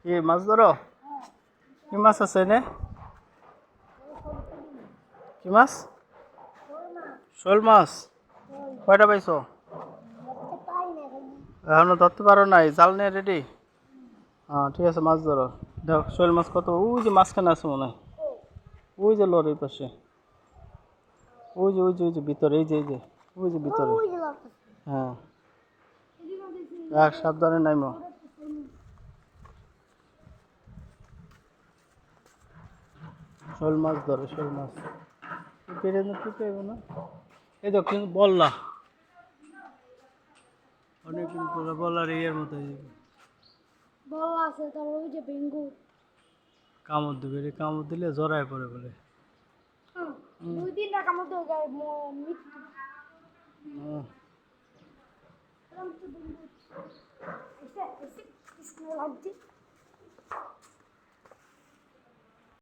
কি মাছ ধরো? কি মাছ আছে নে? কি মাছ? শোল মাছ। কয়টা পাইছো? এখনো ধরতে পারো নাই, জাল নিয়ে রেডি? হ্যাঁ ঠিক আছে, মাছ ধরো। দেখো শোল মাছ কত, ওই যে মাঝখানে আছে মনে হয়। ওই যে লরির পাশে, ওই যে ভিতরে, এই যে ওই যে ভিতরে। হ্যাঁ সাবধানে নাইমো। শোল মাছ ধরো, শোল মাছ। পেরে না পেতে না, এই তো কিন্তু বললা অনেকদিন পরে বলার ইয়ের মতো বড় আছে, তারপর ওই যে বেঙ্গু কামড় দেবে, কামড় দিলে জড়ায় পড়ে বলে। 2-3টা কামড় দিয়ে গায়ে মৃত্যু। লাগছে।